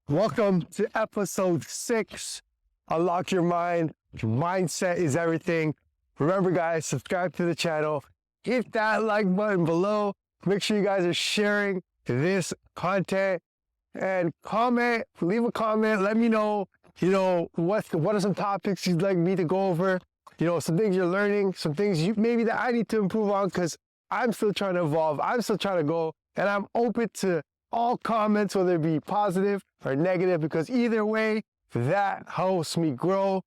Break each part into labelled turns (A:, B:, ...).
A: Welcome to episode 6. Unlock your mind. Your mindset is everything. Remember, guys, subscribe to the channel. Hit that like button below. Make sure you guys are sharing this content and comment. Leave a comment. Let me know, what are some topics you'd like me to go over. Some things you're learning, some things maybe that I need to improve on because I'm still trying to evolve. I'm still trying to go, and I'm open to all comments, whether it be positive or negative, because either way, that helps me grow.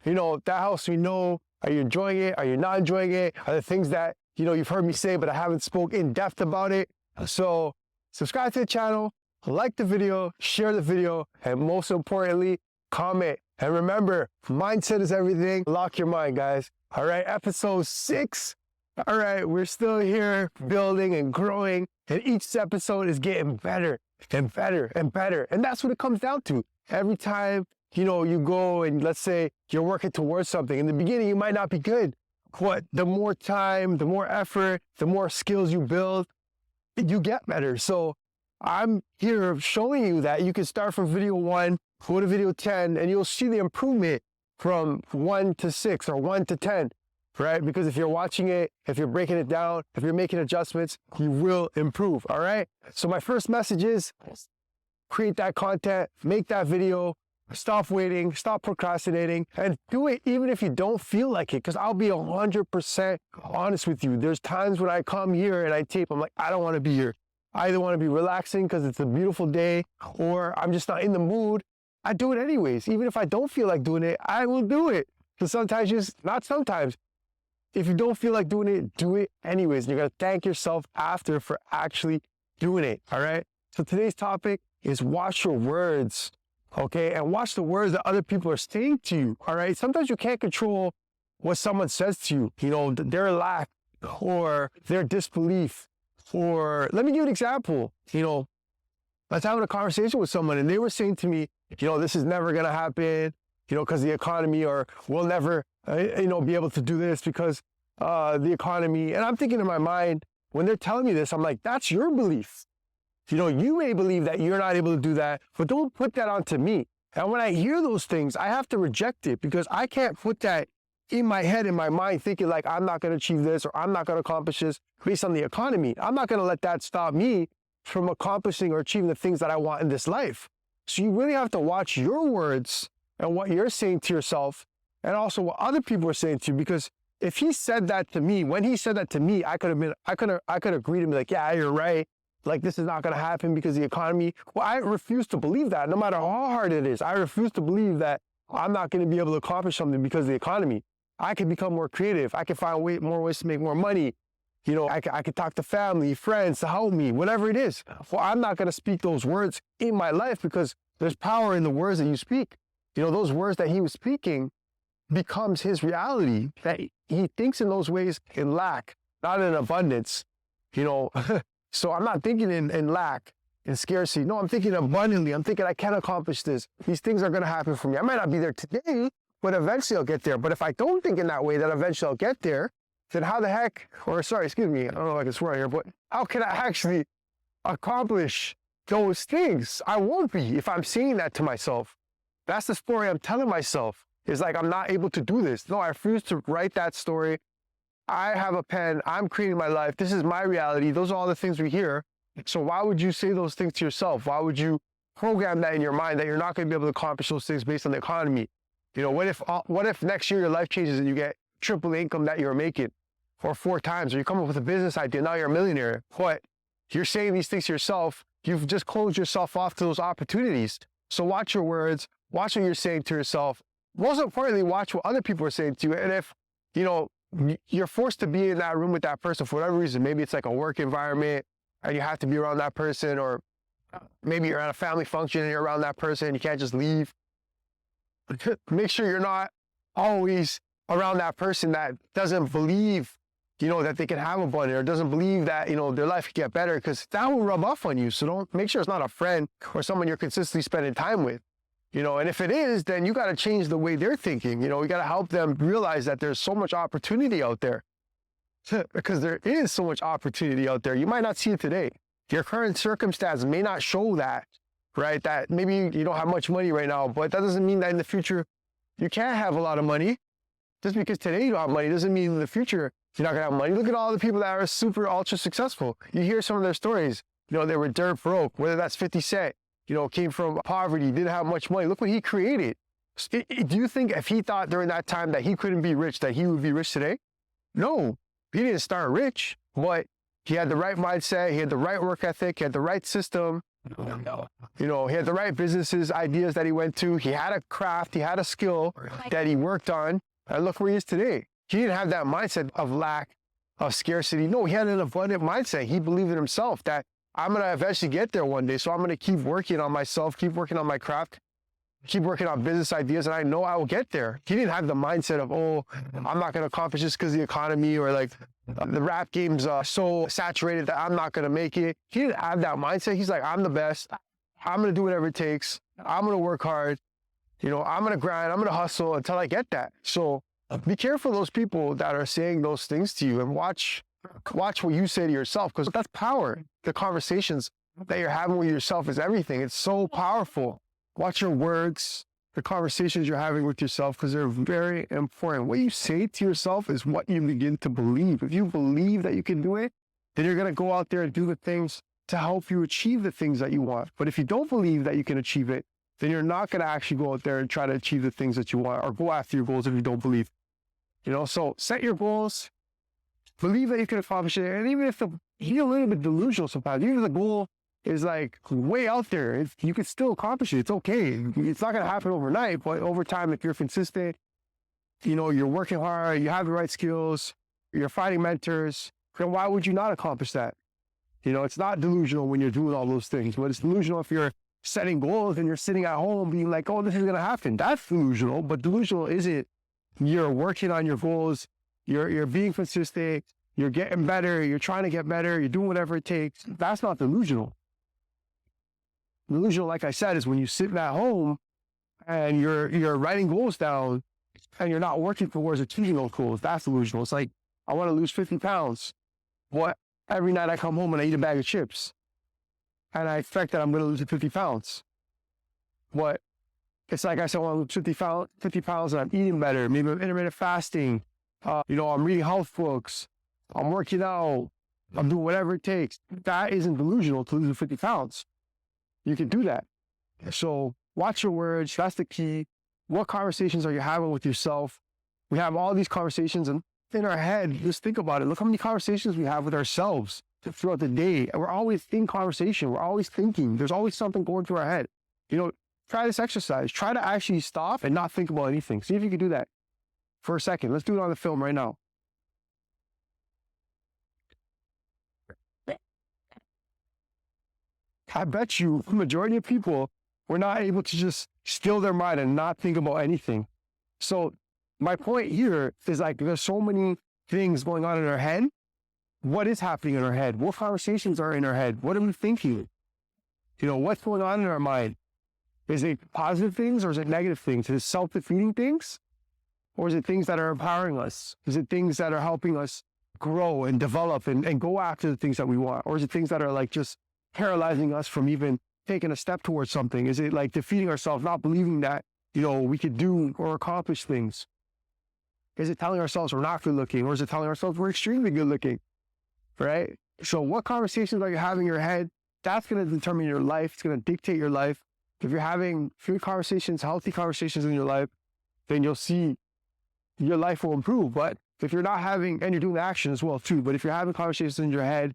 A: That helps me know, are you enjoying it? Are you not enjoying it? Are there things that, you've heard me say, but I haven't spoke in depth about it? So subscribe to the channel, like the video, share the video, and most importantly, comment. And remember, mindset is everything. Lock your mind, guys. All right, episode 6. All right, we're still here building and growing, and each episode is getting better and better and better. And that's what it comes down to. Every time, you go and let's say you're working towards something. In the beginning, you might not be good, but the more time, the more effort, the more skills you build, you get better. So I'm here showing you that you can start from video 1, go to video 10, and you'll see the improvement from 1 to 6 or 1 to 10. Right? Because if you're watching it, if you're breaking it down, if you're making adjustments, you will improve. All right. So my first message is create that content, make that video, stop waiting, stop procrastinating, and do it even if you don't feel like it. Because I'll be 100% honest with you. There's times when I come here and I tape, I'm like, I don't want to be here. I either want to be relaxing because it's a beautiful day, or I'm just not in the mood. I do it anyways. Even if I don't feel like doing it, I will do it. Because sometimes, if you don't feel like doing it, do it anyways. And you're going to thank yourself after for actually doing it. All right. So today's topic is watch your words. Okay. And watch the words that other people are saying to you. All right. Sometimes you can't control what someone says to you, their lack or their disbelief. Or let me give you an example. I was having a conversation with someone and they were saying to me, this is never going to happen, because the economy, or we'll never be able to do this because the economy. And I'm thinking in my mind, when they're telling me this, I'm like, that's your belief. You may believe that you're not able to do that, but don't put that onto me. And when I hear those things, I have to reject it because I can't put that in my head, in my mind, thinking like I'm not going to achieve this or I'm not going to accomplish this based on the economy. I'm not going to let that stop me from accomplishing or achieving the things that I want in this life. So you really have to watch your words and what you're saying to yourself, and also what other people are saying to you. Because if he said that to me, when he said that to me, I could agree to be like, yeah, you're right. Like, this is not going to happen because of the economy. Well, I refuse to believe that. No matter how hard it is, I refuse to believe that I'm not going to be able to accomplish something because of the economy. I can become more creative. I can find more ways to make more money. I can talk to family, friends to help me, whatever it is. Well, I'm not going to speak those words in my life because there's power in the words that you speak. Those words that he was speaking becomes his reality, that he thinks in those ways in lack, not in abundance. So I'm not thinking in lack, in scarcity. No, I'm thinking abundantly. I'm thinking I can accomplish this. These things are going to happen for me. I might not be there today, but eventually I'll get there. But if I don't think in that way that eventually I'll get there, then how the heck, I don't know if I can swear here, but how can I actually accomplish those things? I won't be if I'm saying that to myself. That's the story I'm telling myself. It's like, I'm not able to do this. No, I refuse to write that story. I have a pen. I'm creating my life. This is my reality. Those are all the things we hear. So why would you say those things to yourself? Why would you program that in your mind that you're not going to be able to accomplish those things based on the economy? What if next year your life changes and you get triple the income that you're making, or 4 times, or you come up with a business idea, now you're a millionaire? What? You're saying these things to yourself. You've just closed yourself off to those opportunities. So watch your words. Watch what you're saying to yourself. Most importantly, watch what other people are saying to you. And if, you're forced to be in that room with that person for whatever reason, maybe it's like a work environment and you have to be around that person, or maybe you're at a family function and you're around that person and you can't just leave. Make sure you're not always around that person that doesn't believe, that they can have abundance, or doesn't believe that, their life could get better, because that will rub off on you. So make sure it's not a friend or someone you're consistently spending time with. And if it is, then you got to change the way they're thinking. You got to help them realize that there's so much opportunity out there. Because there is so much opportunity out there. You might not see it today. Your current circumstance may not show that, right? That maybe you don't have much money right now, but that doesn't mean that in the future you can't have a lot of money. Just because today you don't have money doesn't mean in the future you're not gonna have money. Look at all the people that are super ultra successful. You hear some of their stories. You know, they were dirt broke, whether that's 50 Cent, you know, came from poverty, didn't have much money. Look what he created. Do you think if he thought during that time that he couldn't be rich, that he would be rich today? No, he didn't start rich, but he had the right mindset, he had the right work ethic, he had the right system. You know, he had the right businesses, ideas that he went to. He had a craft, he had a skill that he worked on. And look where he is today. He didn't have that mindset of lack, of scarcity. No, he had an abundant mindset. He believed in himself that I'm going to eventually get there one day. So I'm going to keep working on myself, keep working on my craft, keep working on business ideas, and I know I will get there. He didn't have the mindset of, oh, I'm not going to accomplish this because of the economy, or like the rap game's so saturated that I'm not going to make it. He didn't have that mindset. He's like, I'm the best. I'm going to do whatever it takes. I'm going to work hard. You know, I'm going to grind. I'm going to hustle until I get that. So be careful of those people that are saying those things to you, and watch what you say to yourself, because that's power. The conversations that you're having with yourself is everything. It's so powerful. Watch your words, the conversations you're having with yourself, because they're very important. What you say to yourself is what you begin to believe. If you believe that you can do it, then you're going to go out there and do the things to help you achieve the things that you want. But if you don't believe that you can achieve it, then you're not going to actually go out there and try to achieve the things that you want, or go after your goals if you don't believe. You know, so set your goals, believe that you can accomplish it. And even if you're a little bit delusional sometimes, even if the goal is like way out there, you can still accomplish it. It's okay. It's not going to happen overnight, but over time, if you're consistent, you know, you're working hard, you have the right skills, you're finding mentors, then why would you not accomplish that? You know, it's not delusional when you're doing all those things, but it's delusional if you're setting goals and you're sitting at home being like, oh, this is going to happen. That's delusional, but delusional isn't. You're working on your goals, you're being consistent, you're getting better, you're trying to get better, you're doing whatever it takes. That's not delusional. Delusional, like I said, is when you sit at home and you're writing goals down and you're not working towards achieving those goals. That's delusional. It's like, I want to lose 50 pounds. But every night I come home and I eat a bag of chips, and I expect that I'm going to lose 50 pounds. But it's like I said, I want to lose 50 pounds and I'm eating better. Maybe I'm intermittent fasting. You know, I'm reading health books. I'm working out. I'm doing whatever it takes. That isn't delusional to lose 50 pounds. You can do that. So watch your words. That's the key. What conversations are you having with yourself? We have all these conversations in our head. Just think about it. Look how many conversations we have with ourselves throughout the day. We're always in conversation. We're always thinking. There's always something going through our head. You know, try this exercise. Try to actually stop and not think about anything. See if you can do that for a second. Let's do it on the film right now. I bet you the majority of people were not able to just still their mind and not think about anything. So my point here is, like, there's so many things going on in our head. What is happening in our head? What conversations are in our head? What are we thinking? You know, what's going on in our mind? Is it positive things or is it negative things? Is it self-defeating things? Or is it things that are empowering us? Is it things that are helping us grow and develop and go after the things that we want? Or is it things that are like just paralyzing us from even taking a step towards something? Is it like defeating ourselves, not believing that, you know, we could do or accomplish things? Is it telling ourselves we're not good looking? Or is it telling ourselves we're extremely good looking? Right? So what conversations are you having in your head? That's going to determine your life. It's going to dictate your life. If you're having few conversations, healthy conversations in your life, then you'll see your life will improve. But if you're not having, and you're doing the action as well too, but if you're having conversations in your head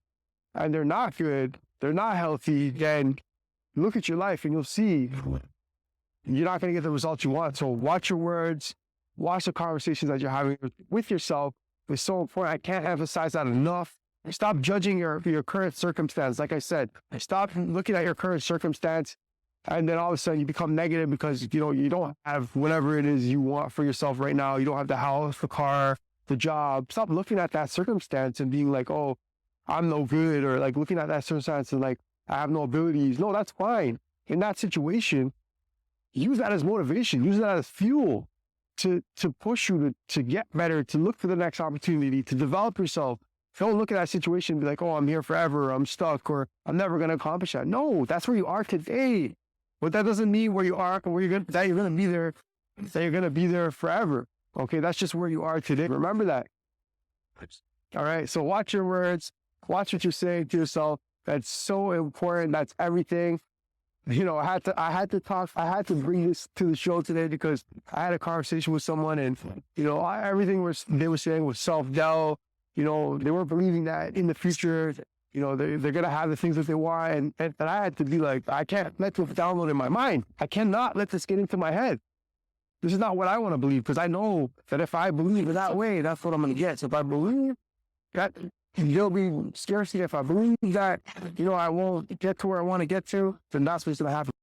A: and they're not good, they're not healthy, then look at your life and you'll see you're not going to get the results you want. So watch your words, watch the conversations that you're having with yourself. It's so important. I can't emphasize that enough. Stop judging your current circumstance. Like I said, stop looking at your current circumstance and then all of a sudden you become negative because, you know, you don't have whatever it is you want for yourself right now. You don't have the house, the car, the job. Stop looking at that circumstance and being like, oh, I'm no good, or like looking at that circumstance and like, I have no abilities. No, that's fine. In that situation, use that as motivation. Use that as fuel to push you to get better, to look for the next opportunity, to develop yourself. Don't look at that situation and be like, oh, I'm here forever, I'm stuck, or I'm never going to accomplish that. No, that's where you are today. But that doesn't mean where you are and that you're gonna be there, that you're gonna be there forever. Okay, that's just where you are today. Remember that. All right. So watch your words, watch what you're saying to yourself. That's so important. That's everything. You know, I had to bring this to the show today because I had a conversation with someone, and you know, everything they were saying was self-doubt. You know, they weren't believing that in the future, you know, they're gonna have the things that they want, and I had to be like, I can't let this download in my mind. I cannot let this get into my head. This is not what I want to believe, because I know that if I believe in that way, that's what I'm gonna get. So if I believe that there'll be scarcity, if I believe that, you know, I won't get to where I want to get to, then that's what's gonna happen.